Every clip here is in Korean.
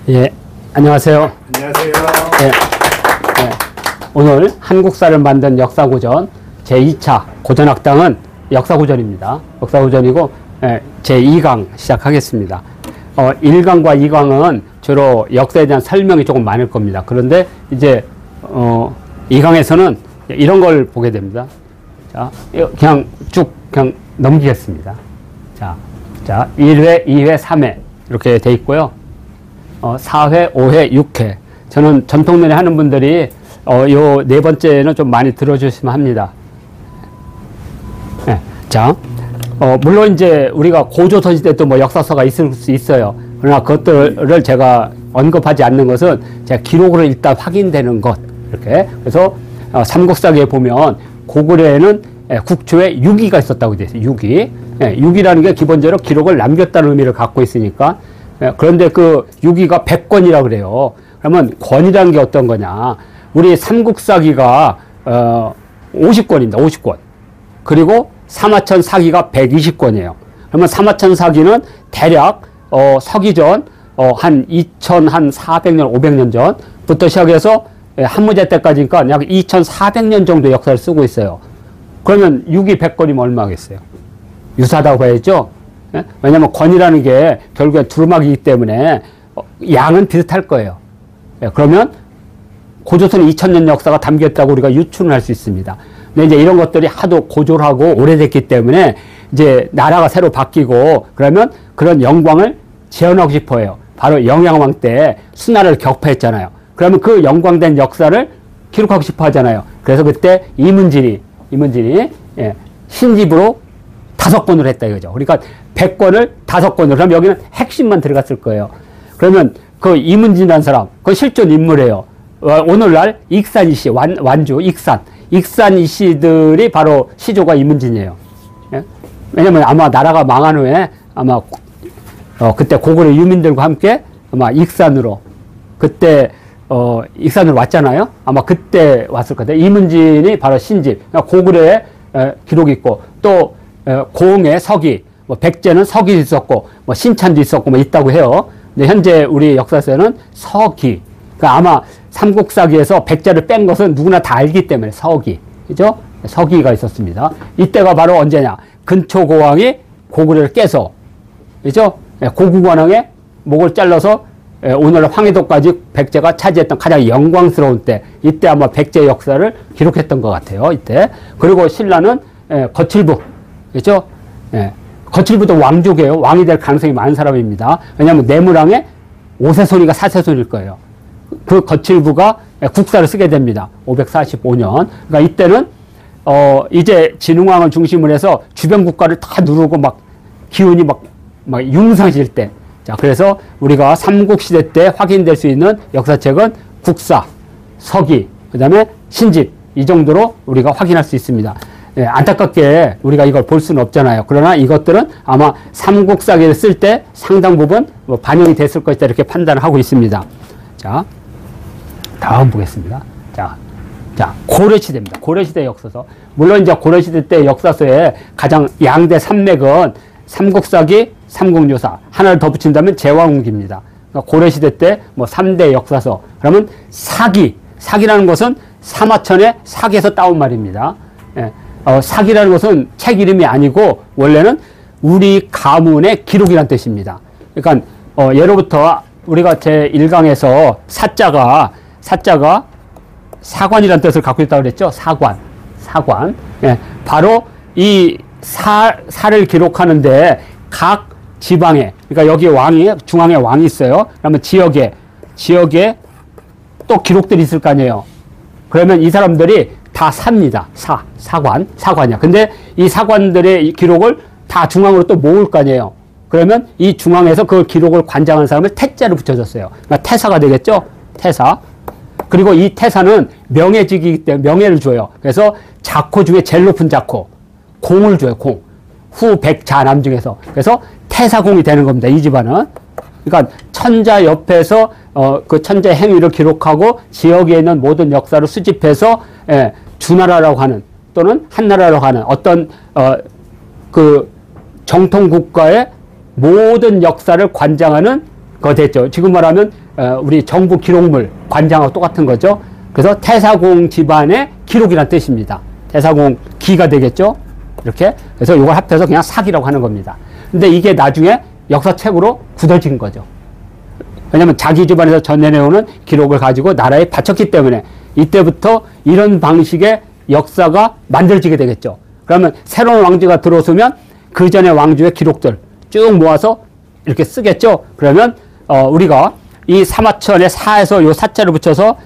예, 안녕하세요. 안녕하세요. 오늘 한국사를 만든 역사고전 제2차 고전학당은 역사고전입니다. 역사고전이고 제2강 시작하겠습니다. 1강과 2강은 주로 역사에 대한 설명이 조금 많을 겁니다. 그런데 이제 2강에서는 이런 걸 보게 됩니다. 자, 그냥 쭉 그냥 넘기겠습니다. 자, 1회, 2회, 3회 이렇게 돼 있고요. 4회, 5회, 6회. 저는 전통론에 하는 분들이 요 네 번째는 좀 많이 들어주시면 합니다. 자, 물론 이제 우리가 고조선 시대 또 뭐 역사서가 있을 수 있어요. 그러나 그것들을 제가 언급하지 않는 것은 제가 기록으로 일단 확인되는 것. 이렇게. 그래서 삼국사기에 보면 고구려에는 국초에 6위가 있었다고 되어 있어요. 6위. 6위라는 게 기본적으로 기록을 남겼다는 의미를 갖고 있으니까. 그런데 그 6위가 100권이라고 그래요. 그러면 권이라는 게 어떤 거냐. 우리 삼국사기가 50권입니다. 50권. 그리고 사마천 사기가 120권이에요. 그러면 사마천 사기는 대략 서기전 한 2400년, 500년 전부터 시작해서 한무제 때까지니까 약 2400년 정도 역사를 쓰고 있어요. 그러면 6위 100권이면 얼마겠어요? 유사하다고 봐야죠. 왜냐하면 권이라는 게 결국엔 두루마기이기 때문에 양은 비슷할 거예요. 그러면 고조선 2000년 역사가 담겼다고 우리가 유추를 할 수 있습니다. 근데 이제 이런 것들이 하도 고졸하고 오래됐기 때문에 이제 나라가 새로 바뀌고 그러면 그런 영광을 재현하고 싶어 해요. 바로 영양왕 때 수나라를 격파했잖아요. 그러면 그 영광된 역사를 기록하고 싶어 하잖아요. 그래서 그때 이문진이 신집으로 5권을 했다 이거죠. 그러니까 100권을 5권을. 그럼 여기는 핵심만 들어갔을 거예요. 그러면 그 이문진이라는 사람, 그건 실존 인물이에요. 오늘날 익산 이씨, 완주, 익산 이씨들이 바로 시조가 이문진이에요. 예? 왜냐면 아마 나라가 망한 후에 아마 그때 고구려 유민들과 함께 아마 익산으로 그때 익산으로 왔잖아요. 아마 그때 왔을 거예요. 이문진이 바로 신집, 고구려에 기록이 있고 또 고흥의 서기, 뭐 백제는 서기도 있었고 뭐 신찬도 있었고 뭐 있다고 해요. 근데 현재 우리 역사에서는 서기. 그러니까 아마 삼국사기에서 백제를 뺀 것은 누구나 다 알기 때문에 서기. 그죠? 서기가 있었습니다. 이때가 바로 언제냐? 근초고왕이 고구려를 깨서, 그죠? 고구관왕의 목을 잘라서 오늘 황해도까지 백제가 차지했던 가장 영광스러운 때. 이때 아마 백제 역사를 기록했던 것 같아요. 이때. 그리고 신라는 거칠부. 그죠? 거칠부도 왕족이에요. 왕이 될 가능성이 많은 사람입니다. 왜냐하면 내무랑의 5세손이가 4세손일 거예요. 그 거칠부가 국사를 쓰게 됩니다. 545년. 그러니까 이때는 이제 진흥왕을 중심으로 해서 주변 국가를 다 누르고 막 기운이 막 융성해질 때. 자, 그래서 우리가 삼국시대 때 확인될 수 있는 역사책은 국사, 서기, 그 다음에 신집 이 정도로 우리가 확인할 수 있습니다. 안타깝게 우리가 이걸 볼 수는 없잖아요. 그러나 이것들은 아마 삼국사기를 쓸 때 상당 부분 반영이 됐을 것이다 이렇게 판단을 하고 있습니다. 자, 다음 보겠습니다. 자, 고려시대입니다. 고려시대 역사서. 물론 이제 고려시대 때 역사서에 가장 양대 산맥은 삼국사기, 삼국유사 하나를 더 붙인다면 제왕후기입니다. 그러니까 고려시대 때 뭐 3대 역사서. 그러면 사기라는 것은 사마천의 사기에서 따온 말입니다. 사기라는 것은 책 이름이 아니고 원래는 우리 가문의 기록이란 뜻입니다. 그러니까 예로부터 우리가 제1강에서 사자가 사관이라는 뜻을 갖고 있다고 그랬죠. 사관. 바로 이 사를 기록하는데 각 지방에, 그러니까 여기 중앙에 왕이 있어요. 그러면 지역에 또 기록들이 있을 거 아니에요. 그러면 이 사람들이 다 삽니다. 사관이야. 근데 이 사관들의 기록을 다 중앙으로 또 모을 거 아니에요. 그러면 이 중앙에서 그 기록을 관장하는 사람을 태자를 붙여줬어요. 그러니까 태사가 되겠죠? 태사. 그리고 이 태사는 명예직이기 때문에 명예를 줘요. 그래서 자코 중에 제일 높은 자코, 공을 줘요, 공. 후 백자남 중에서. 그래서 태사공이 되는 겁니다, 이 집안은. 그러니까 천자 옆에서 그 천자의 행위를 기록하고 지역에 있는 모든 역사를 수집해서 주나라라고 하는 또는 한나라라고 하는 어떤 그 정통 국가의 모든 역사를 관장하는 그거 됐죠. 지금 말하면 우리 정부 기록물 관장하고 똑같은 거죠. 그래서 태사공 집안의 기록이란 뜻입니다. 태사공 기가 되겠죠. 이렇게. 그래서 이걸 합해서 그냥 사기라고 하는 겁니다. 근데 이게 나중에 역사책으로 굳어진 거죠. 왜냐하면 자기 집안에서 전해내오는 기록을 가지고 나라에 바쳤기 때문에 이때부터 이런 방식의 역사가 만들어지게 되겠죠. 그러면 새로운 왕조가 들어서면 그 전에 왕조의 기록들 쭉 모아서 이렇게 쓰겠죠. 그러면 우리가 이 사마천의 사에서 요 사자를 붙여서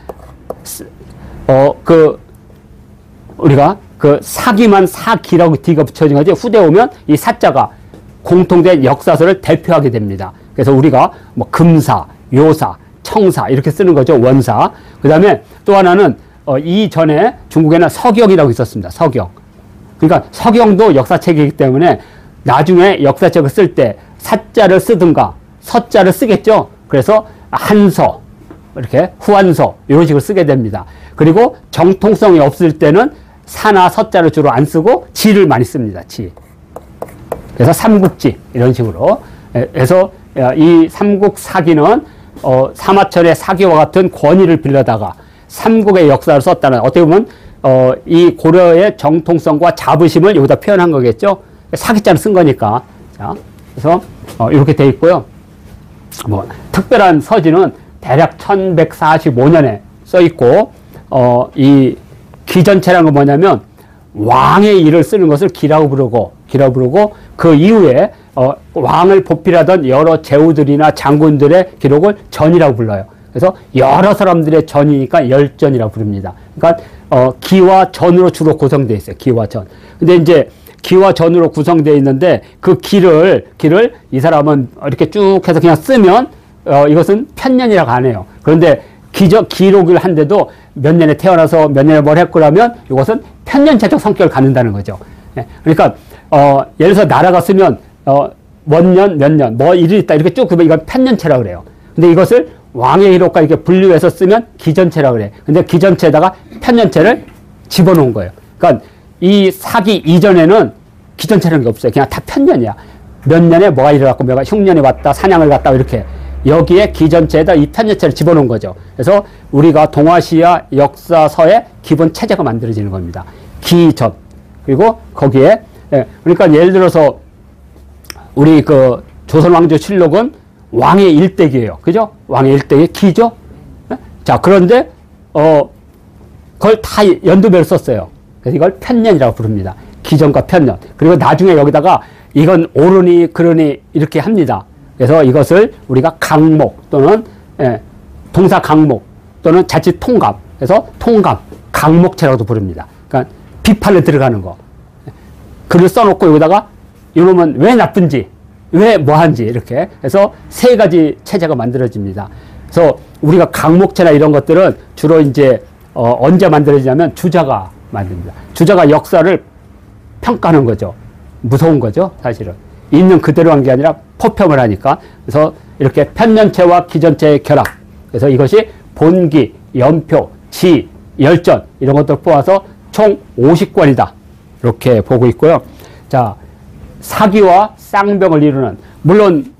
우리가 그 사기만 사기라고 뒤가 붙여진 거지. 후대 오면 이 사자가 공통된 역사서를 대표하게 됩니다. 그래서 우리가 뭐 금사, 요사, 청사 이렇게 쓰는 거죠. 원사. 그 다음에 또 하나는 이전에 중국에는 서경이라고 있었습니다. 서경. 그러니까 서경도 역사책이기 때문에 나중에 역사책을 쓸 때 사자를 쓰든가 서자를 쓰겠죠. 그래서 한서, 이렇게 후한서 이런 식으로 쓰게 됩니다. 그리고 정통성이 없을 때는 사나 서자를 주로 안 쓰고 지를 많이 씁니다. 지. 그래서 삼국지 이런 식으로 해서 이 삼국사기는 사마천의 사기와 같은 권위를 빌려다가 삼국의 역사를 썼다는, 어떻게 보면 이 고려의 정통성과 자부심을 여기다 표현한 거겠죠. 사기자를 쓴 거니까. 자, 그래서 이렇게 돼 있고요. 뭐 특별한 서지는 대략 1145년에 써 있고, 이 기전체라는 건 뭐냐면 왕의 일을 쓰는 것을 기라고 부르고 그 이후에 왕을 보필하던 여러 제후들이나 장군들의 기록을 전이라고 불러요. 그래서 여러 사람들의 전이니까 열전이라고 부릅니다. 그러니까 기와 전으로 주로 구성되어 있어요. 기와 전. 근데 이제 기와 전으로 구성되어 있는데 그 기를 이 사람은 이렇게 쭉 해서 그냥 쓰면 이것은 편년이라고 안 해요. 그런데 기록을 한데도 몇 년에 태어나서 몇 년에 뭘 했고라면 이것은 편년체적 성격을 갖는다는 거죠. 그러니까 예를 들어서 나라가 쓰면 원년 몇 년 뭐 일이 있다 이렇게 쭉 그러면 이건 편년체라고 그래요. 근데 이것을 왕의 기록과 이렇게 분류해서 쓰면 기전체라고 그래요. 근데 기전체에다가 편년체를 집어넣은 거예요. 그러니까 이 사기 이전에는 기전체라는 게 없어요. 그냥 다 편년이야. 몇 년에 뭐가 일어났고 뭐가 흉년이 왔다 사냥을 갔다 이렇게 여기에 기전체에다 이 편년체를 집어넣은 거죠. 그래서 우리가 동아시아 역사서의 기본 체제가 만들어지는 겁니다. 기전. 그리고 거기에 그러니까 예를 들어서 우리 그 조선왕조실록은 왕의 일대기예요. 그죠? 왕의 일대기 기죠? 자, 그런데 그걸 다 연도별로 썼어요. 그래서 이걸 편년이라고 부릅니다. 기전과 편년. 그리고 나중에 여기다가 이건 옳으니 그러니 이렇게 합니다. 그래서 이것을 우리가 강목 또는 동사 강목 또는 자칫 통감. 그래서 통감, 강목체라고도 부릅니다. 그러니까 비판에 들어가는 거. 글을 써놓고 여기다가 이놈은 왜 나쁜지, 왜 뭐한지 이렇게 해서 세 가지 체제가 만들어집니다. 그래서 우리가 강목체나 이런 것들은 주로 이제 언제 만들어지냐면 주자가 만듭니다. 주자가 역사를 평가하는 거죠. 무서운 거죠, 사실은. 있는 그대로 한 게 아니라 포평을 하니까. 그래서 이렇게 편년체와 기전체의 결합. 그래서 이것이 본기, 연표, 지, 열전 이런 것들 뽑아서 총 50권이다. 이렇게 보고 있고요. 자, 사기와 쌍병을 이루는, 물론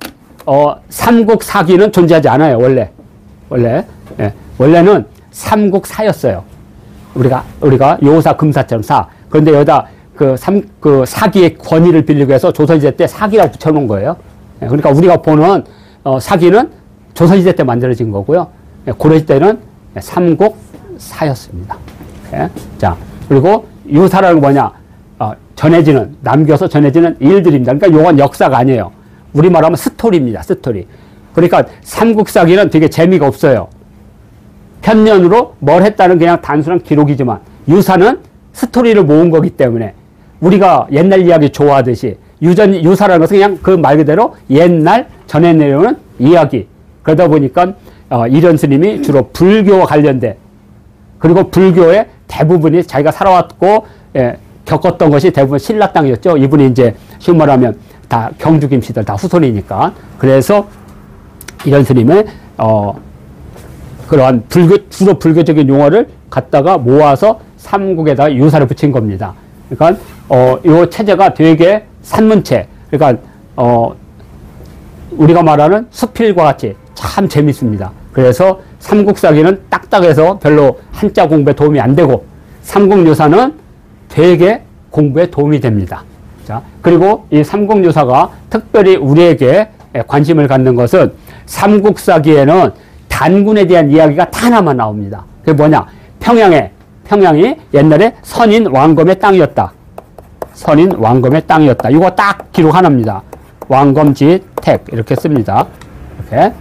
삼국사기는 존재하지 않아요. 원래는 삼국사였어요. 우리가 요사 금사처럼 사. 그런데 여기다 그 사기의 권위를 빌리기 위해서 조선시대 때 사기라고 붙여놓은 거예요. 그러니까 우리가 보는 사기는 조선시대 때 만들어진 거고요. 고려시대는 삼국사였습니다. 자, 그리고 유사라는 건 뭐냐? 남겨서 전해지는 일들입니다. 그러니까 요건 역사가 아니에요. 우리말로 하면 스토리입니다. 스토리. 그러니까 삼국사기는 되게 재미가 없어요. 편년으로 뭘 했다는 그냥 단순한 기록이지만 유사는 스토리를 모은 거기 때문에 우리가 옛날 이야기 좋아하듯이 유사라는 것은 그냥 그 말 그대로 옛날 전해 내려오는 이야기. 그러다 보니까 이련 스님이 주로 불교와 관련된, 그리고 불교의 대부분이 자기가 살아왔고 겪었던 것이 대부분 신라 땅이었죠. 이분이 이제 쉬운 말하면 다 경주 김씨들 다 후손이니까. 그래서 이련 스님의 그러한 주로 불교적인 용어를 갖다가 모아서 삼국에다가 유사를 붙인 겁니다. 그러니까 이 체제가 되게 산문체, 그러니까 우리가 말하는 수필과 같이 참 재밌습니다. 그래서 삼국사기는 딱딱해서 별로 한자 공부에 도움이 안 되고 삼국유사는 되게 공부에 도움이 됩니다. 자, 그리고 이 삼국유사가 특별히 우리에게 관심을 갖는 것은 삼국사기에는 단군에 대한 이야기가 다 하나만 나옵니다. 그게 뭐냐? 평양이 옛날에 선인 왕검의 땅이었다. 선인 왕검의 땅이었다. 이거 딱 기록 하나입니다. 왕검지택 이렇게 씁니다. 이렇게.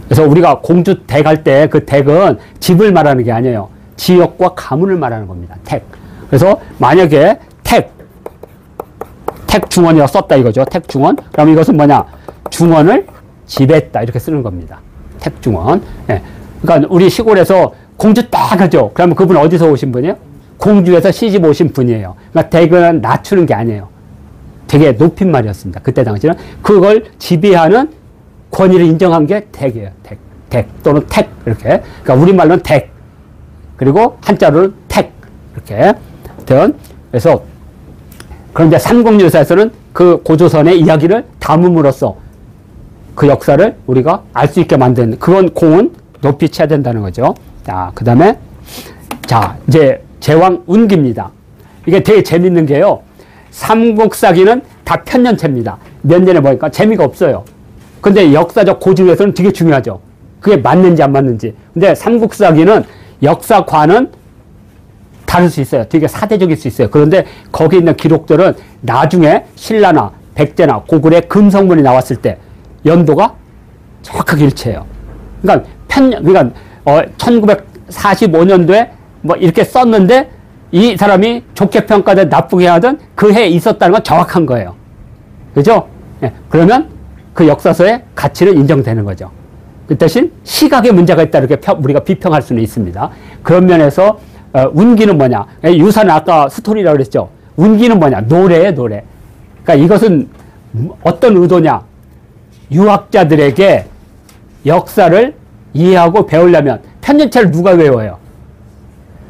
그래서 우리가 공주 댁 할 때 그 댁은 집을 말하는 게 아니에요. 지역과 가문을 말하는 겁니다. 택. 그래서 만약에 택중원이라고 썼다 이거죠. 택중원. 그럼 이것은 뭐냐? 중원을 지배했다 이렇게 쓰는 겁니다. 택중원. 예. 그러니까 우리 시골에서 공주 딱 하죠. 그러면 그분 어디서 오신 분이에요? 공주에서 시집 오신 분이에요. 그러니까 댁은 낮추는 게 아니에요. 되게 높인 말이었습니다. 그때 당시는 그걸 지배하는 권위를 인정한 게 댁이에요. 댁 또는 택 이렇게. 그러니까 우리말로는 댁 그리고 한자로는 택 이렇게. 그래서 그런데 삼국유사에서는 그 고조선의 이야기를 담음으로써 그 역사를 우리가 알 수 있게 만든 그건 공은 높이 쳐야 된다는 거죠. 자, 그 다음에 자 이제 제왕 운기입니다. 이게 되게 재밌는 게요. 삼국사기는 다 편년체입니다. 몇 년에 보니까 재미가 없어요. 근데 역사적 고증에서는 되게 중요하죠. 그게 맞는지 안 맞는지. 근데 삼국사기는 역사관은 다를 수 있어요. 되게 사대적일 수 있어요. 그런데 거기 있는 기록들은 나중에 신라나 백제나 고구려의 금성문이 나왔을 때 연도가 정확하게 일치해요. 그러니까 1945년도에 뭐 이렇게 썼는데 이 사람이 좋게 평가든 나쁘게 하든 그 해에 있었다는 건 정확한 거예요. 그죠? 예. 그러면 그 역사서의 가치는 인정되는 거죠. 그 대신 시각에 문제가 있다 이렇게 우리가 비평할 수는 있습니다. 그런 면에서 운기는 뭐냐? 유사는 아까 스토리라고 그랬죠. 운기는 뭐냐? 노래예요, 노래. 그러니까 이것은 어떤 의도냐? 유학자들에게 역사를 이해하고 배우려면 편년체를 누가 외워요?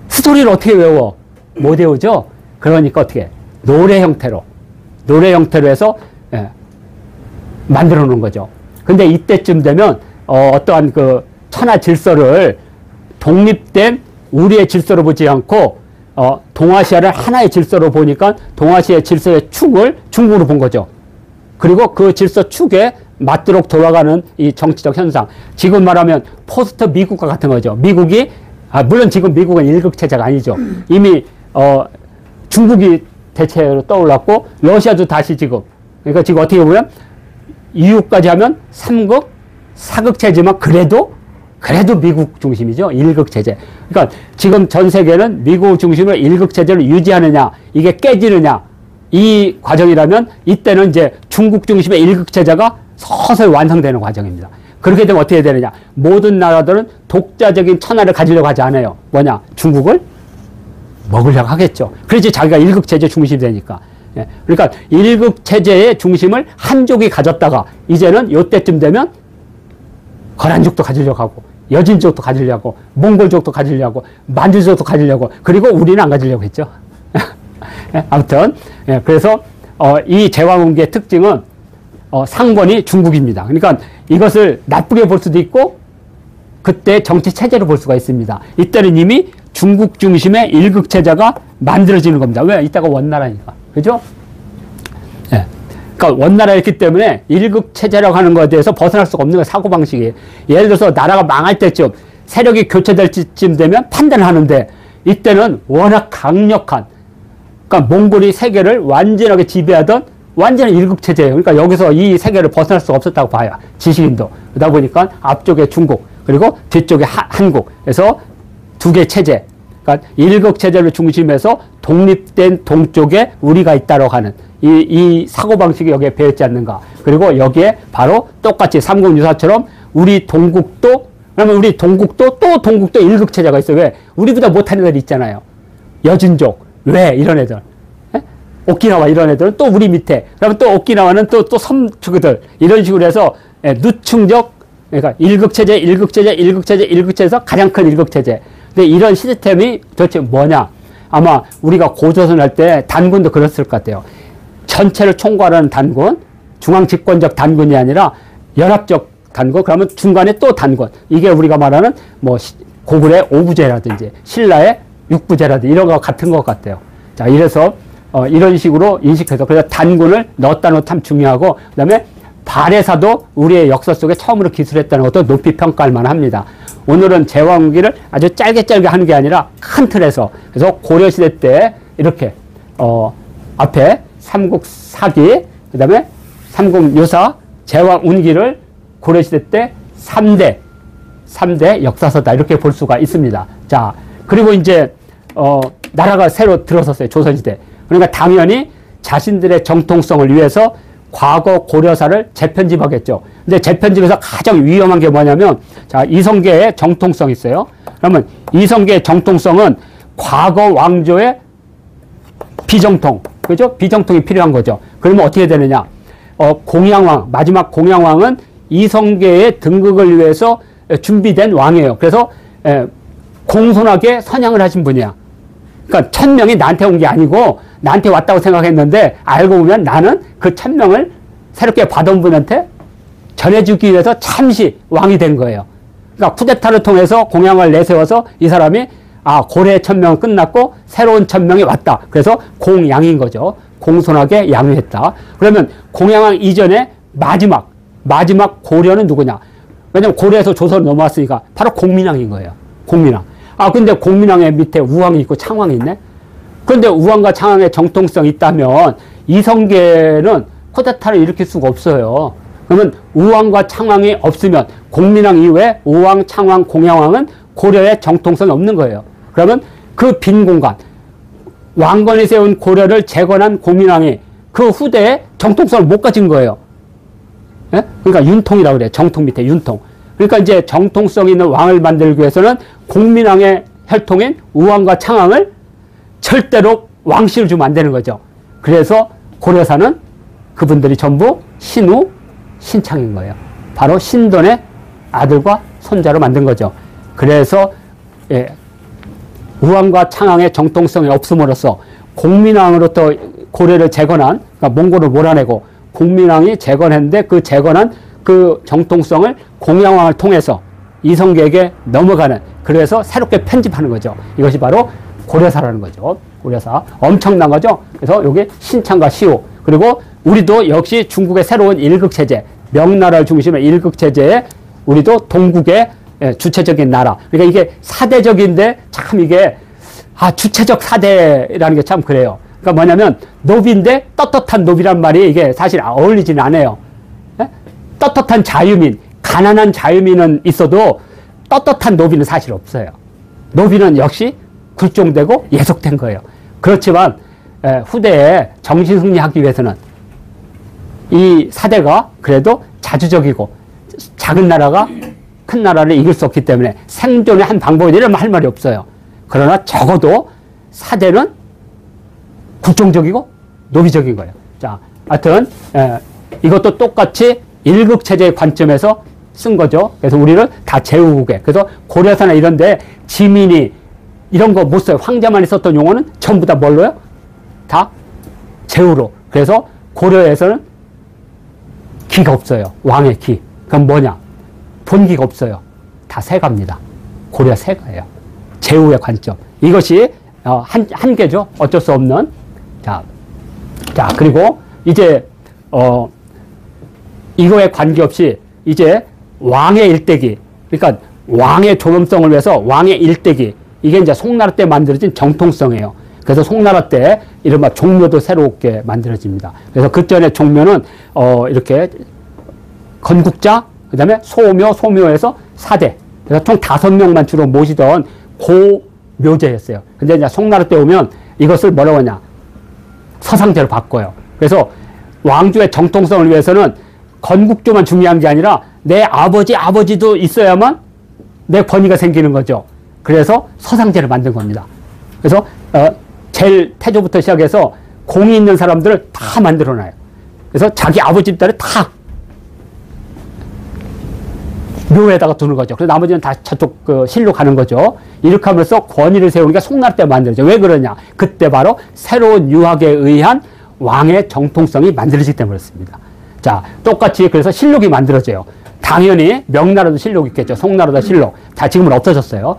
스토리를 어떻게 외워? 못 외우죠? 그러니까 어떻게? 노래 형태로 해서 만들어 놓은 거죠. 근데 이때쯤 되면 어떠한 그 천하 질서를 독립된 우리의 질서로 보지 않고 동아시아를 하나의 질서로 보니까 동아시아의 질서의 축을 중국으로 본 거죠. 그리고 그 질서 축에 맞도록 돌아가는 이 정치적 현상. 지금 말하면 포스트 미국과 같은 거죠. 미국이 물론 지금 미국은 일극체제가 아니죠. 이미 중국이 대체로 떠올랐고 러시아도 다시 지금 그러니까 지금 어떻게 보면 EU까지 하면 3극, 4극체지만 그래도 미국 중심이죠. 1극체제. 그러니까 지금 전 세계는 미국 중심으로 1극체제를 유지하느냐, 이게 깨지느냐, 이 과정이라면 이때는 이제 중국 중심의 1극체제가 서서히 완성되는 과정입니다. 그렇게 되면 어떻게 되느냐. 모든 나라들은 독자적인 천하를 가지려고 하지 않아요. 뭐냐. 중국을 먹으려고 하겠죠. 그래야지 자기가 1극체제 중심이 되니까. 예. 그러니까 1극체제의 중심을 한족이 가졌다가 이제는 요때쯤 되면 거란족도 가지려고 하고 여진족도 가지려고 하고 몽골족도 가지려고 하고 만주족도 가지려고 그리고 우리는 안 가지려고 했죠. 아무튼 그래서 이 제왕운기의 특징은 상권이 중국입니다. 그러니까 이것을 나쁘게 볼 수도 있고 그때 정치 체제로 볼 수가 있습니다. 이때는 이미 중국 중심의 일극체제가 만들어지는 겁니다. 왜? 이따가 원나라니까. 그죠? 예. 그러니까 원나라였기 때문에 일극체제라고 하는 것에 대해서 벗어날 수가 없는 거예요. 사고방식이. 예를 들어서 나라가 망할 때쯤 세력이 교체될 때쯤 되면 판단을 하는데 이때는 워낙 강력한 그러니까 몽골이 세계를 완전하게 지배하던 완전한 일극체제예요. 그러니까 여기서 이 세계를 벗어날 수가 없었다고 봐요. 지식인도. 그러다 보니까 앞쪽에 중국 그리고 뒤쪽에 한국. 그래서 두 개 체제. 그러니까 일극체제를 중심해서 독립된 동쪽에 우리가 있다고 하는 이 사고방식이 여기에 배었지 않는가. 그리고 여기에 바로 똑같이 삼국유사처럼 우리 동국도 그러면 우리 동국도 또 동국도 일극체제가 있어요. 왜? 우리보다 못하는 애들이 있잖아요. 여진족. 왜? 이런 애들. 오키나와 이런 애들은 또 우리 밑에. 그러면 또 오키나와는 또 섬주들. 이런 식으로 해서 누층적, 그러니까 일극체제에서 가장 큰 일극체제. 근데 이런 시스템이 도대체 뭐냐? 아마 우리가 고조선 할 때 단군도 그랬을 것 같아요. 전체를 총괄하는 단군, 중앙 집권적 단군이 아니라 연합적 단권, 그러면 중간에 또 단권. 이게 우리가 말하는 뭐 고구려의 오부제라든지 신라의 육부제라든지 이런 거 같은 것 같아요. 자, 이래서 이런 식으로 인식해서 그래서 단군을 넣었다는 것도 참 중요하고 그 다음에 발해사도 우리의 역사 속에 처음으로 기술했다는 것도 높이 평가할 만합니다. 오늘은 제왕기를 아주 짧게 하는 게 아니라 큰 틀에서 그래서 고려시대 때 이렇게 앞에 삼국사기 그 다음에 삼국유사 제왕운기를 고려시대 때 3대 역사서다 이렇게 볼 수가 있습니다. 자, 그리고 이제 나라가 새로 들어섰어요. 조선시대. 그러니까 당연히 자신들의 정통성을 위해서 과거 고려사를 재편집하겠죠. 근데 재편집에서 가장 위험한 게 뭐냐면, 자, 이성계의 정통성이 있어요. 그러면 이성계의 정통성은 과거 왕조의 비정통, 그죠? 비정통이 필요한 거죠. 그러면 어떻게 되느냐? 공양왕, 마지막 공양왕은 이성계의 등극을 위해서 준비된 왕이에요. 그래서 공손하게 선양을 하신 분이야. 그러니까 1000명이 나한테 온 게 아니고 나한테 왔다고 생각했는데 알고 보면 나는 그 1000명을 새롭게 받아온 분한테 전해주기 위해서 잠시 왕이 된 거예요. 그러니까 쿠데타를 통해서 공양을 내세워서 이 사람이 고려의 1000명은 끝났고 새로운 1000명이 왔다. 그래서 공양인 거죠. 공손하게 양유했다. 그러면 공양왕 이전에 마지막 고려는 누구냐? 왜냐면 고려에서 조선으로 넘어왔으니까 바로 공민왕인 거예요. 공민왕. 근데 공민왕의 밑에 우왕이 있고 창왕이 있네? 그런데 우왕과 창왕의 정통성이 있다면 이성계는 쿠데타를 일으킬 수가 없어요. 그러면 우왕과 창왕이 없으면 공민왕 이후에 우왕, 창왕, 공양왕은 고려의 정통성이 없는 거예요. 그러면 그 빈 공간, 왕건이 세운 고려를 재건한 공민왕이 그 후대에 정통성을 못 가진 거예요. 예? 그러니까 윤통이라고 그래요. 정통 밑에 윤통. 그러니까 이제 정통성 있는 왕을 만들기 위해서는 공민왕의 혈통인 우왕과 창왕을 절대로 왕실을 주면 안 되는 거죠. 그래서 고려사는 그분들이 전부 신우, 신창인 거예요. 바로 신돈의 아들과 손자로 만든 거죠. 그래서 우왕과 창왕의 정통성이 없음으로써 공민왕으로부터 고려를 재건한, 그러니까 몽골을 몰아내고 공민왕이 재건했는데 그 재건한 그 정통성을 공양왕을 통해서 이성계에게 넘어가는, 그래서 새롭게 편집하는 거죠. 이것이 바로 고려사라는 거죠. 고려사. 엄청난 거죠. 그래서 여기 신창과 시호. 그리고 우리도 역시 중국의 새로운 일극체제, 명나라를 중심으로 일극체제에 우리도 동국의 주체적인 나라. 그러니까 이게 사대적인데 참 이게 주체적 사대라는 게 참 그래요. 그러니까 뭐냐면 노비인데 떳떳한 노비란 말이 이게 사실 어울리지는 않아요. 떳떳한 자유민, 가난한 자유민은 있어도 떳떳한 노비는 사실 없어요. 노비는 역시 굴종되고 예속된 거예요. 그렇지만 후대에 정신승리하기 위해서는 이 사대가 그래도 자주적이고 작은 나라가 큰 나라를 이길 수 없기 때문에 생존의 한 방법이 이러면 할 말이 없어요. 그러나 적어도 사대는 굴종적이고 노비적인 거예요. 자, 하여튼 이것도 똑같이 일극체제의 관점에서 쓴 거죠. 그래서 우리를 다 제후국에, 그래서 고려사나 이런 데 지민이 이런 거 못 써요. 황제만이 썼던 용어는 전부 다 뭘로요? 다 제후로. 그래서 고려에서는 기가 없어요. 왕의 기. 그럼 뭐냐? 본기가 없어요. 다 세가입니다. 고려 세가예요. 제후의 관점. 이것이 한계죠. 어쩔 수 없는. 자, 그리고 이제 이거에 관계없이 이제 왕의 일대기, 그러니까 왕의 존엄성을 위해서 왕의 일대기, 이게 이제 송나라 때 만들어진 정통성이에요. 그래서 송나라 때 이른바 종묘도 새롭게 만들어집니다. 그래서 그 전에 종묘는 이렇게 건국자, 그 다음에 소묘에서 사대, 그래서 총 5명만 주로 모시던 고묘제였어요. 근데 이제 송나라 때 오면 이것을 뭐라고 하냐? 서상제로 바꿔요. 그래서 왕조의 정통성을 위해서는 건국조만 중요한 게 아니라 내 아버지도 있어야만 내 권위가 생기는 거죠. 그래서 서상제를 만든 겁니다. 그래서 제일 태조부터 시작해서 공이 있는 사람들을 다 만들어놔요. 그래서 자기 아버지 딸을 다 묘에다가 두는 거죠. 그래서 나머지는 다 저쪽 실로 가는 거죠. 이렇게 하면서 권위를 세우니까 송나라 때 만들어져. 왜 그러냐? 그때 바로 새로운 유학에 의한 왕의 정통성이 만들어지기 때문에 그렇습니다. 자, 똑같이 그래서 실록이 만들어져요. 당연히 명나라도 실록이 있겠죠. 송나라도 실록. 다 지금은 없어졌어요.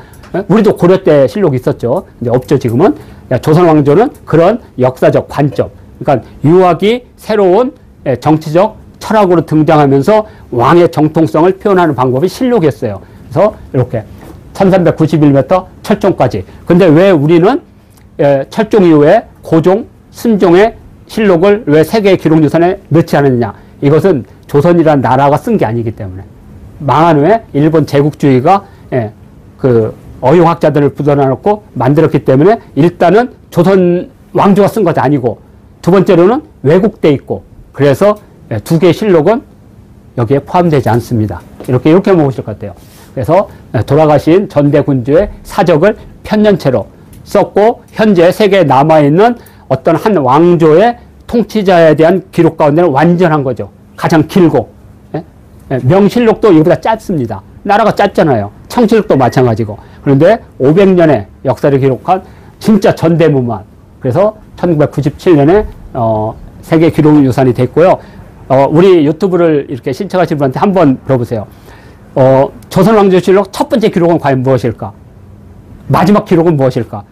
우리도 고려 때 실록이 있었죠. 근데 없죠, 지금은. 조선 왕조는 그런 역사적 관점. 그러니까 유학이 새로운 정치적 철학으로 등장하면서 왕의 정통성을 표현하는 방법이 실록이었어요. 그래서 이렇게 1391m 철종까지. 근데 왜 우리는 철종 이후에 고종, 순종의 실록을 왜 세계 기록유산에 넣지 않았냐? 이것은 조선이라는 나라가 쓴 게 아니기 때문에. 망한 후에 일본 제국주의가 그 어용학자들을 불러놓고 만들었기 때문에 일단은 조선 왕조가 쓴 것이 아니고 두 번째로는 왜곡돼 있고 그래서 두 개의 실록은 여기에 포함되지 않습니다. 이렇게 보실 것 같아요. 그래서 돌아가신 전대군주의 사적을 편년체로 썼고 현재 세계에 남아있는 어떤 한 왕조의 통치자에 대한 기록 가운데는 완전한 거죠. 가장 길고 명실록도 이보다 짧습니다. 나라가 짧잖아요. 청실록도 마찬가지고. 그런데 500년의 역사를 기록한 진짜 전대무만. 그래서 1997년에 세계 기록유산이 됐고요. 우리 유튜브를 이렇게 신청하신 분한테 한번 물어보세요. 조선왕조실록 첫 번째 기록은 과연 무엇일까? 마지막 기록은 무엇일까?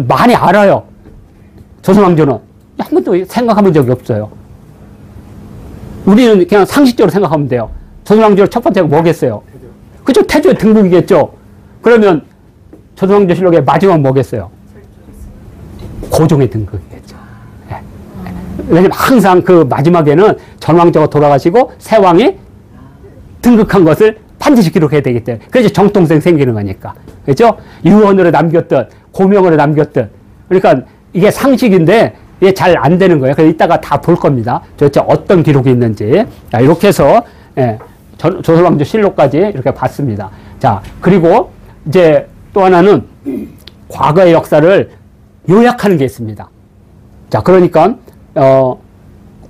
많이 알아요. 조선왕조는 한 번도 생각해본 적이 없어요. 우리는 그냥 상식적으로 생각하면 돼요. 조선왕조 첫 번째가 뭐겠어요? 그죠? 태조의 등극이겠죠? 그러면 조선왕조실록의 마지막 뭐겠어요? 고종의 등극이겠죠. 왜냐면 항상 그 마지막에는 전왕조가 돌아가시고 새왕이 등극한 것을 반드시 기록해야 되기 때문에. 그래서 정통성 생기는 거니까. 그죠? 유언으로 남겼던, 고명으로 남겼던. 그러니까 이게 상식인데 이게 잘 안 되는 거예요. 그래서 이따가 다 볼 겁니다. 도대체 어떤 기록이 있는지. 자, 이렇게 해서, 조선왕조 실록까지 이렇게 봤습니다. 자, 그리고 이제 또 하나는 과거의 역사를 요약하는 게 있습니다. 자, 그러니까,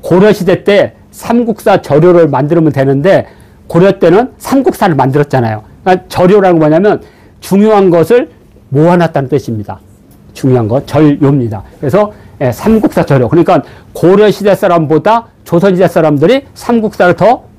고려시대 때 삼국사 저료를 만들면 되는데, 고려 때는 삼국사를 만들었잖아요. 그러니까 저료라는 거 뭐냐면 중요한 것을 모아놨다는 뜻입니다. 중요한 것, 절요입니다. 그래서 삼국사 저료. 그러니까 고려시대 사람보다 조선시대 사람들이 삼국사를 더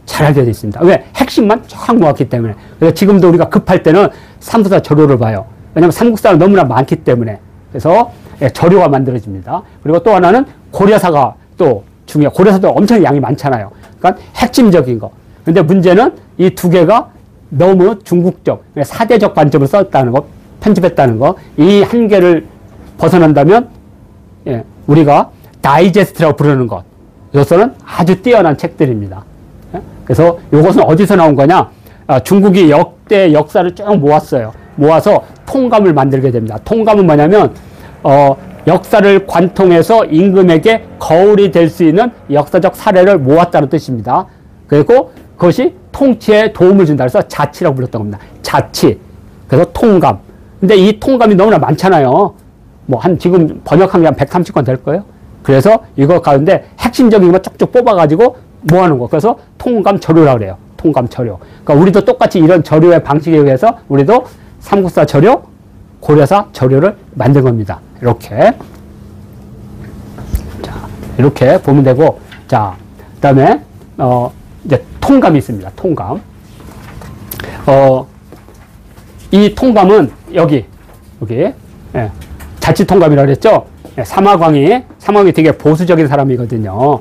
잘 알게 되어 있습니다. 왜? 핵심만 쫙 모았기 때문에. 그래서 지금도 우리가 급할 때는 삼국사 저료를 봐요. 왜냐하면 삼국사는 너무나 많기 때문에. 그래서 저료가 만들어집니다. 그리고 또 하나는 고려사가 또 중요해요. 고려사도 엄청 양이 많잖아요. 그러니까 핵심적인 거. 근데 문제는 이 두 개가 너무 중국적, 사대적 관점을 썼다는 거, 편집했다는 거, 이 한계를 벗어난다면, 우리가 다이제스트라고 부르는 것, 이것은 아주 뛰어난 책들입니다. 그래서 이것은 어디서 나온 거냐? 중국이 역대 역사를 쭉 모았어요. 모아서 통감을 만들게 됩니다. 통감은 뭐냐면, 역사를 관통해서 임금에게 거울이 될 수 있는 역사적 사례를 모았다는 뜻입니다. 그리고 그것이 통치에 도움을 준다. 그래서 자치라고 불렀던 겁니다. 자치. 그래서 통감. 근데 이 통감이 너무나 많잖아요. 지금 번역한 게 한 130권 될 거예요. 그래서 이거 가운데 핵심적인 거 쭉쭉 뽑아가지고 모아놓은 거. 그래서 통감 저료라고 그래요. 통감 저료. 그러니까 우리도 똑같이 이런 저료의 방식에 의해서 우리도 삼국사 저료, 고려사 저료를 만든 겁니다. 이렇게. 자, 이렇게 보면 되고. 자, 그 다음에, 이제 통감이 있습니다. 통감. 이 통감은 여기, 자치 통감이라고 그랬죠? 사마광이 되게 보수적인 사람이거든요.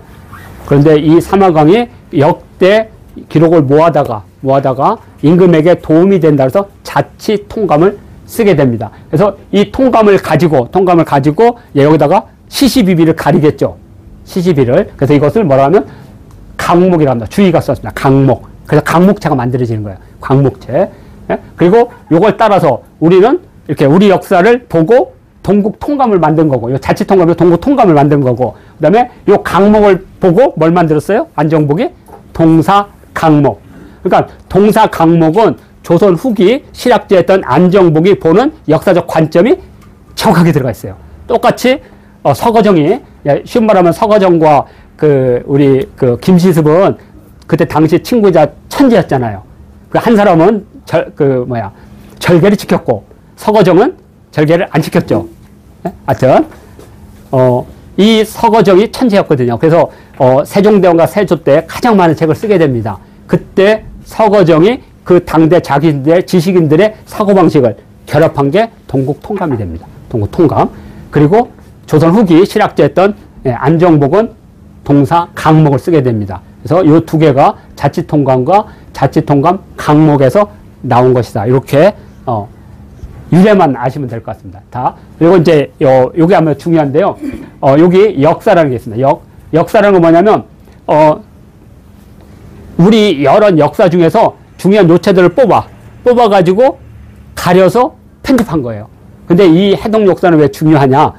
그런데 이 사마광이 역대 기록을 모아다가 임금에게 도움이 된다 해서 자치 통감을 쓰게 됩니다. 그래서 이 통감을 가지고 여기다가 시시비비를 가리겠죠. 시시비를. 그래서 이것을 뭐라 하면 강목이라고 합니다. 주의가 썼습니다. 강목. 그래서 강목체가 만들어지는 거예요. 강목체. 그리고 이걸 따라서 우리는 이렇게 우리 역사를 보고 동국 통감을 만든 거고, 요 자치 통감이 동국 통감을 만든 거고, 그 다음에 요 강목을 보고 뭘 만들었어요? 안정복이 동사 강목. 그러니까 동사 강목은 조선 후기 실학제했던 안정복이 보는 역사적 관점이 정확하게 들어가 있어요. 똑같이 서거정이, 쉬운 말하면 서거정과 우리 김시습은 그때 당시 친구자 천재였잖아요. 그 한 사람은 절개를 지켰고 서거정은 절개를 안 지켰죠. 하여튼 이 서거정이 천재였거든요. 그래서 세종대왕과 세조 때 가장 많은 책을 쓰게 됩니다. 그때 서거정이 그 당대 자기들의 지식인들의 사고방식을 결합한 게 동국통감이 됩니다. 동국통감. 그리고 조선 후기 실학자였던 안정복은 동사 강목을 쓰게 됩니다. 그래서 이 두 개가 자치통감과 자치통감 강목에서 나온 것이다. 이렇게 유래만 아시면 될 것 같습니다. 다. 그리고 이제 요게 아마 중요한데요. 여기 역사라는 게 있습니다. 역사라는 건 뭐냐면 우리 여러 역사 중에서 중요한 요체들을 뽑아가지고 가려서 편집한 거예요. 근데 이 해동 역사는 왜 중요하냐?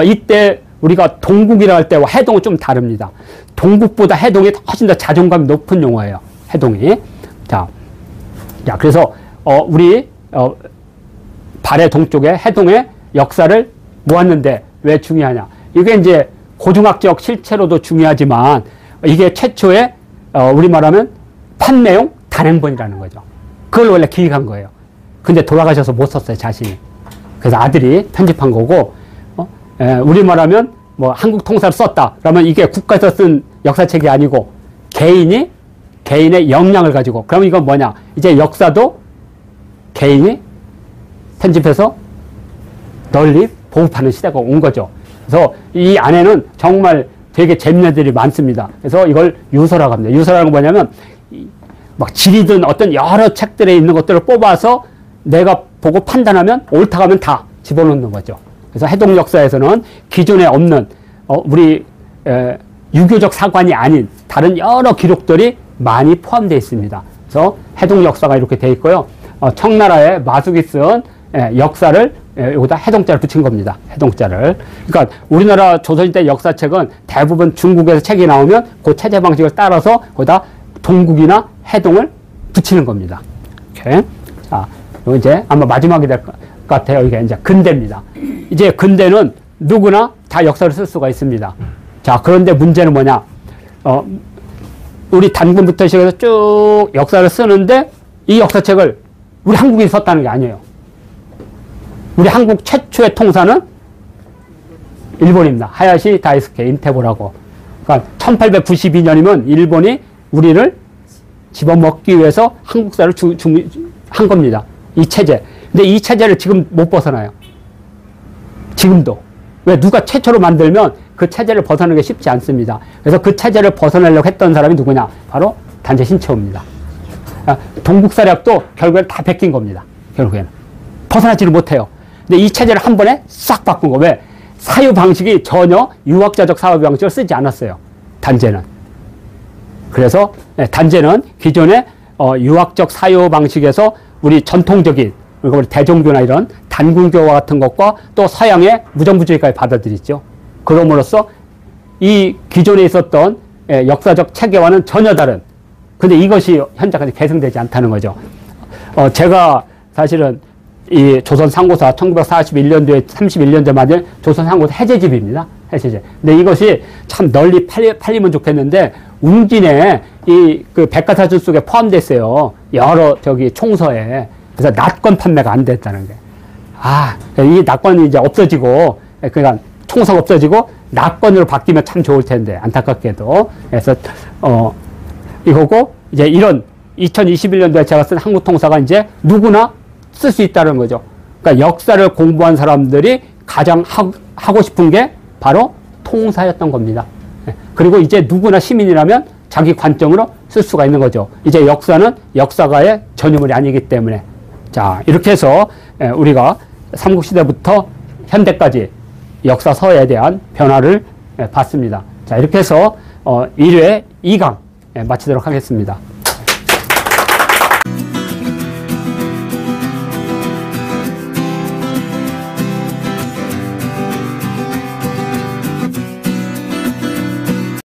이때 우리가 동국이라 할 때와 해동은 좀 다릅니다. 동국보다 해동이 훨씬 더 자존감이 높은 용어예요. 해동이. 자, 그래서 우리 발해 동쪽에 해동의 역사를 모았는데 왜 중요하냐? 이게 이제 고중학적 실체로도 중요하지만 이게 최초의 우리 말하면 판매용 단행본이라는 거죠. 그걸 원래 기획한 거예요. 근데 돌아가셔서 못 썼어요, 자신이. 그래서 아들이 편집한 거고, 우리 말하면 뭐 한국 통사를 썼다. 그러면 이게 국가에서 쓴 역사책이 아니고 개인의 역량을 가지고, 그러면 이건 뭐냐? 이제 역사도 개인이 편집해서 널리 보급하는 시대가 온 거죠. 그래서 이 안에는 정말 되게 재밌는 애들이 많습니다. 그래서 이걸 유서라고 합니다. 유서라는 건 뭐냐면 막 질이든 어떤 여러 책들에 있는 것들을 뽑아서 내가 보고 판단하면 옳다고 하면 다 집어넣는 거죠. 그래서 해동 역사에서는 기존에 없는 우리 유교적 사관이 아닌 다른 여러 기록들이 많이 포함되어 있습니다. 그래서 해동 역사가 이렇게 되어 있고요. 청나라의 마숙이 쓴 역사를 여기다 해동자를 붙인 겁니다. 해동자를. 그러니까 우리나라 조선시대 역사책은 대부분 중국에서 책이 나오면 그 체제 방식을 따라서 거기다 동국이나 해동을 붙이는 겁니다. 이렇게. 자, 이제 아마 마지막이 될 것 같아요. 이게 이제 근대입니다. 이제 근대는 누구나 다 역사를 쓸 수가 있습니다. 자, 그런데 문제는 뭐냐? 우리 단군부터 시작해서 쭉 역사를 쓰는데 이 역사책을 우리 한국인이 썼다는 게 아니에요. 우리 한국 최초의 통사는 일본입니다. 하야시 다이스케 인테보라고. 그러니까 1892년이면 일본이 우리를 집어먹기 위해서 한국사를 한 겁니다. 이 체제. 근데 이 체제를 지금 못 벗어나요. 지금도. 왜? 누가 최초로 만들면 그 체제를 벗어나는 게 쉽지 않습니다. 그래서 그 체제를 벗어나려고 했던 사람이 누구냐? 바로 단재 신채호입니다. 동국사략도 결국엔 다 베낀 겁니다. 결국에는. 벗어나지를 못해요. 근데 이 체제를 한 번에 싹 바꾼 거. 왜? 사유 방식이 전혀 유학자적 사유 방식을 쓰지 않았어요. 단재는. 그래서 단재는 기존의 유학적 사유 방식에서 우리 전통적인 그리고 우리 대종교나 이런 단군교와 같은 것과 또 서양의 무정부주의까지 받아들였죠. 그럼으로써 이 기존에 있었던 역사적 체계와는 전혀 다른, 근데 이것이 현재까지 개선되지 않다는 거죠. 제가 사실은 이 조선 상고사 1941년도에 31년째 만든 조선 상고사 해제집입니다. 해제집. 근데 이것이 참 널리 팔리면 좋겠는데 웅진에 이 그 백과사전 속에 포함됐어요. 여러 총서에. 그래서 낫권 판매가 안 됐다는 게. 이 낫권이 이제 없어지고, 그러니까 총서가 없어지고 낫권으로 바뀌면 참 좋을 텐데, 안타깝게도. 그래서, 이거고, 이제 이런 2021년도에 제가 쓴 한국통사가 이제 누구나 쓸 수 있다는 거죠. 그러니까 역사를 공부한 사람들이 가장 하고 싶은 게 바로 통사였던 겁니다. 그리고 이제 누구나 시민이라면 자기 관점으로 쓸 수가 있는 거죠. 이제 역사는 역사가의 전유물이 아니기 때문에. 자, 이렇게 해서 우리가 삼국시대부터 현대까지 역사서에 대한 변화를 봤습니다. 자, 이렇게 해서 1회 2강 마치도록 하겠습니다.